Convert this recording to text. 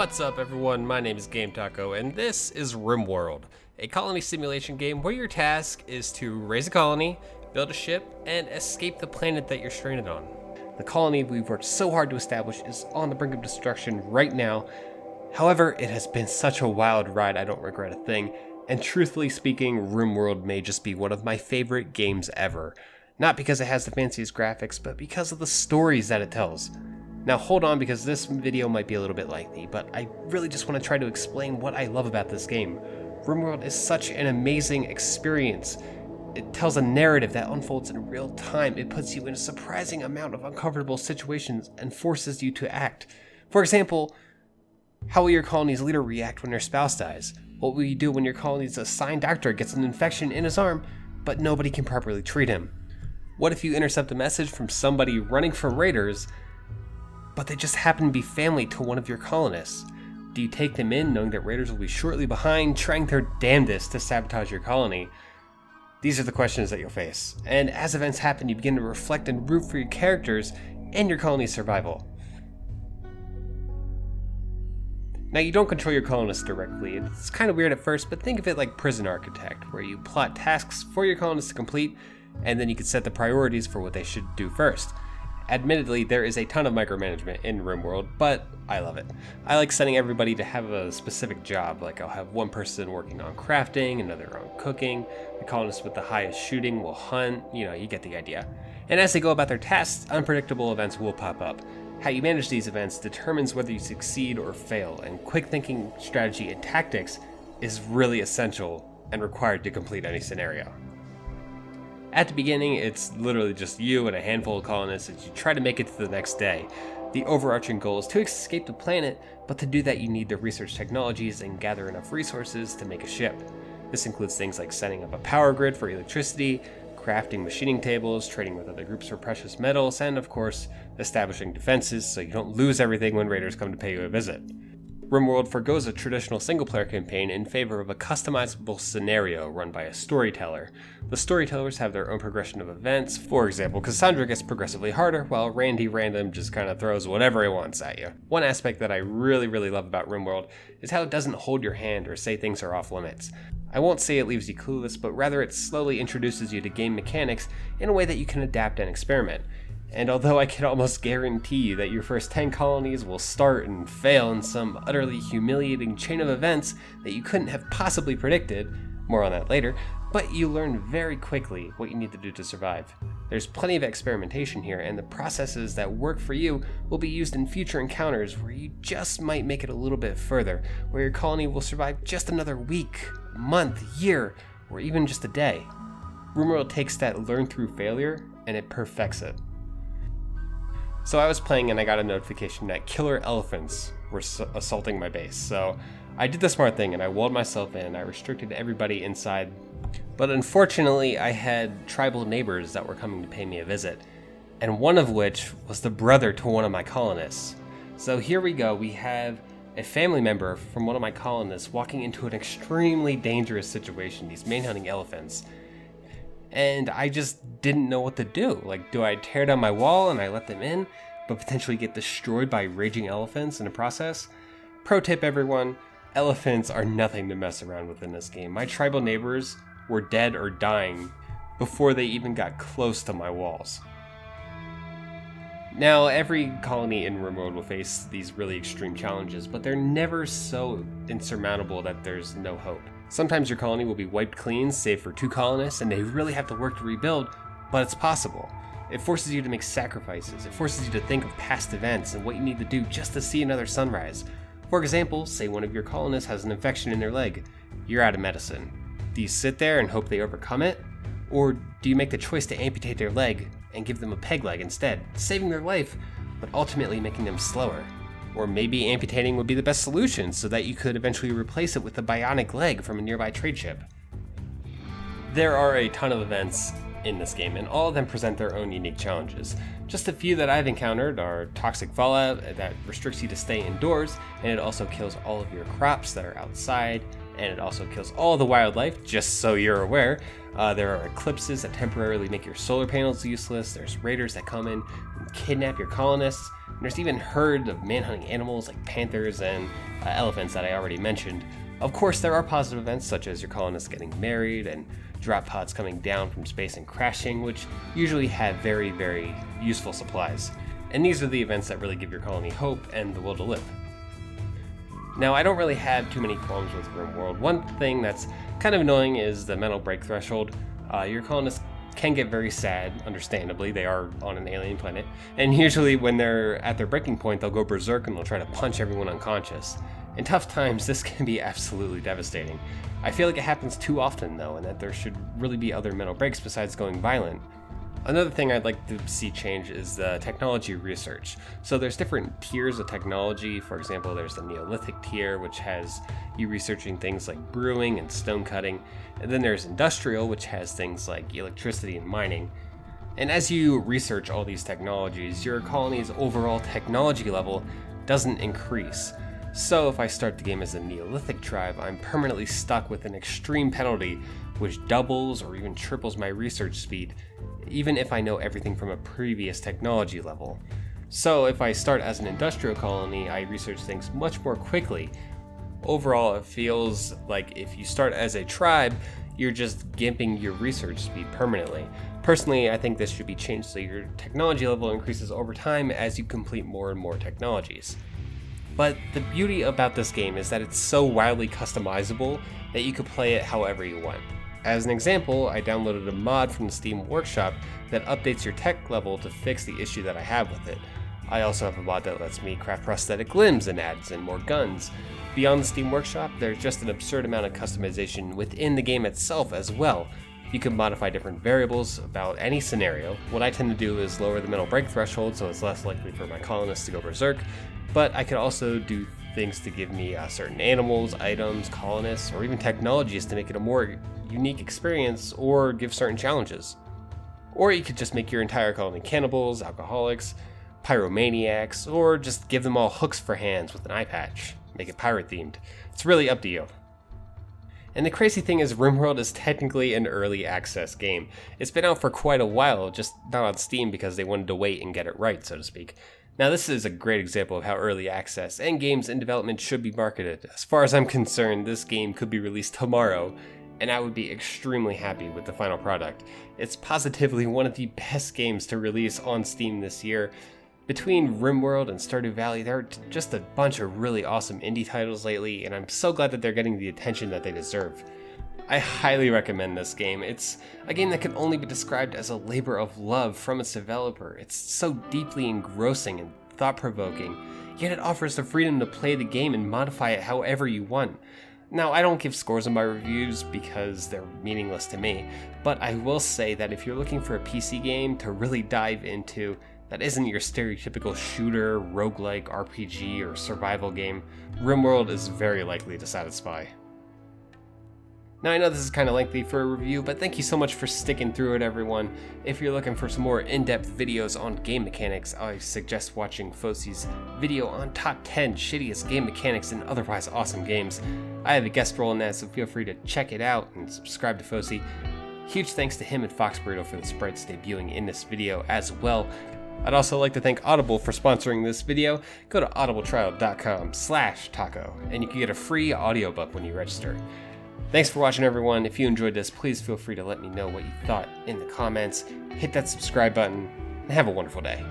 What's up everyone, my name is Game Taco and this is Rimworld, a colony simulation game where your task is to raise a colony, build a ship, and escape the planet that you're stranded on. The colony we've worked so hard to establish is on the brink of destruction right now. However, it has been such a wild ride I don't regret a thing, and truthfully speaking, Rimworld may just be one of my favorite games ever. Not because it has the fanciest graphics, but because of the stories that it tells. Now hold on, because this video might be a little bit lengthy, but I really just want to try to explain what I love about this game. Rimworld is such an amazing experience. It tells a narrative that unfolds in real time. It puts you in a surprising amount of uncomfortable situations and forces you to act. For example, how will your colony's leader react when their spouse dies? What will you do when your colony's assigned doctor gets an infection in his arm, but nobody can properly treat him? What if you intercept a message from somebody running from raiders, but they just happen to be family to one of your colonists? Do you take them in knowing that raiders will be shortly behind, trying their damnedest to sabotage your colony? These are the questions that you'll face, and as events happen, you begin to reflect and root for your characters and your colony's survival. Now, you don't control your colonists directly. It's kind of weird at first, but think of it like Prison Architect, where you plot tasks for your colonists to complete, and then you can set the priorities for what they should do first. Admittedly, there is a ton of micromanagement in Rimworld, but I love it. I like setting everybody to have a specific job, like I'll have one person working on crafting, another on cooking, the colonists with the highest shooting will hunt, you get the idea. And as they go about their tasks, unpredictable events will pop up. How you manage these events determines whether you succeed or fail, and quick thinking, strategy, and tactics is really essential and required to complete any scenario. At the beginning, it's literally just you and a handful of colonists as you try to make it to the next day. The overarching goal is to escape the planet, but to do that you need to research technologies and gather enough resources to make a ship. This includes things like setting up a power grid for electricity, crafting machining tables, trading with other groups for precious metals, and of course, establishing defenses so you don't lose everything when raiders come to pay you a visit. Rimworld forgoes a traditional single-player campaign in favor of a customizable scenario run by a storyteller. The storytellers have their own progression of events. For example, Cassandra gets progressively harder, while Randy Random just kind of throws whatever he wants at you. One aspect that I really love about Rimworld is how it doesn't hold your hand or say things are off limits. I won't say it leaves you clueless, but rather it slowly introduces you to game mechanics in a way that you can adapt and experiment. And although I can almost guarantee you that your first 10 colonies will start and fail in some utterly humiliating chain of events that you couldn't have possibly predicted, more on that later, but you learn very quickly what you need to do to survive. There's plenty of experimentation here, and the processes that work for you will be used in future encounters where you just might make it a little bit further, where your colony will survive just another week, month, year, or even just a day. Rimworld takes that learn through failure and it perfects it. So I was playing and I got a notification that killer elephants were assaulting my base. So I did the smart thing and I walled myself in. I restricted everybody inside. But unfortunately, I had tribal neighbors that were coming to pay me a visit, and one of which was the brother to one of my colonists. So here we go. We have a family member from one of my colonists walking into an extremely dangerous situation, these manhunting elephants. And I just didn't know what to do. Like, do I tear down my wall and I let them in, but potentially get destroyed by raging elephants in the process? Pro tip, everyone, elephants are nothing to mess around with in this game. My tribal neighbors were dead or dying before they even got close to my walls. Now, every colony in Rimworld will face these really extreme challenges, but they're never so insurmountable that there's no hope. Sometimes your colony will be wiped clean, save for 2 colonists, and they really have to work to rebuild, but it's possible. It forces you to make sacrifices. It forces you to think of past events and what you need to do just to see another sunrise. For example, say one of your colonists has an infection in their leg. You're out of medicine. Do you sit there and hope they overcome it? Or do you make the choice to amputate their leg and give them a peg leg instead, saving their life, but ultimately making them slower? Or maybe amputating would be the best solution so that you could eventually replace it with a bionic leg from a nearby trade ship. There are a ton of events in this game, and all of them present their own unique challenges. Just a few that I've encountered are toxic fallout that restricts you to stay indoors, and it also kills all of your crops that are outside, and it also kills all the wildlife, just so you're aware. There are eclipses that temporarily make your solar panels useless. There's raiders that come in and kidnap your colonists. And there's even herd of manhunting animals like panthers and elephants that I already mentioned. Of course, there are positive events such as your colonists getting married and drop pods coming down from space and crashing, which usually have very, very useful supplies. And these are the events that really give your colony hope and the will to live. Now, I don't really have too many qualms with Rimworld. One thing that's kind of annoying is the mental break threshold. Your colonists can get very sad, understandably. They are on an alien planet. And usually when they're at their breaking point, they'll go berserk and they'll try to punch everyone unconscious. In tough times, this can be absolutely devastating. I feel like it happens too often, though, and that there should really be other mental breaks besides going violent. Another thing I'd like to see change is the technology research. So there's different tiers of technology. For example, there's the Neolithic tier, which has you researching things like brewing and stone cutting. And then there's industrial, which has things like electricity and mining. And as you research all these technologies, your colony's overall technology level doesn't increase. So if I start the game as a Neolithic tribe, I'm permanently stuck with an extreme penalty which doubles or even triples my research speed, even if I know everything from a previous technology level. So if I start as an industrial colony, I research things much more quickly. Overall, it feels like if you start as a tribe, you're just gimping your research speed permanently. Personally, I think this should be changed so your technology level increases over time as you complete more and more technologies. But the beauty about this game is that it's so wildly customizable that you can play it however you want. As an example, I downloaded a mod from the Steam Workshop that updates your tech level to fix the issue that I have with it. I also have a mod that lets me craft prosthetic limbs and adds in more guns. Beyond the Steam Workshop, there's just an absurd amount of customization within the game itself as well. You can modify different variables about any scenario. What I tend to do is lower the mental break threshold so it's less likely for my colonists to go berserk, but I could also do things to give me certain animals, items, colonists, or even technologies to make it a more unique experience or give certain challenges. Or you could just make your entire colony cannibals, alcoholics, pyromaniacs, or just give them all hooks for hands with an eye patch. Make it pirate themed. It's really up to you. And the crazy thing is Rimworld is technically an early access game. It's been out for quite a while, just not on Steam because they wanted to wait and get it right, so to speak. Now this is a great example of how early access and games in development should be marketed. As far as I'm concerned, this game could be released tomorrow, and I would be extremely happy with the final product. It's positively one of the best games to release on Steam this year. Between Rimworld and Stardew Valley, there are just a bunch of really awesome indie titles lately, and I'm so glad that they're getting the attention that they deserve. I highly recommend this game. It's a game that can only be described as a labor of love from its developer. It's so deeply engrossing and thought-provoking, yet it offers the freedom to play the game and modify it however you want. Now, I don't give scores on my reviews because they're meaningless to me, but I will say that if you're looking for a PC game to really dive into that isn't your stereotypical shooter, roguelike, RPG, or survival game, Rimworld is very likely to satisfy. Now I know this is kind of lengthy for a review, but thank you so much for sticking through it, everyone. If you're looking for some more in-depth videos on game mechanics, I suggest watching Fosie's video on top 10 shittiest game mechanics in otherwise awesome games. I have a guest role in that, so feel free to check it out and subscribe to Fosie. Huge thanks to him and Fox Burrito for the sprites debuting in this video as well. I'd also like to thank Audible for sponsoring this video. Go to audibletrial.com/taco and you can get a free audiobook when you register. Thanks for watching, everyone. If you enjoyed this, please feel free to let me know what you thought in the comments. Hit that subscribe button and have a wonderful day.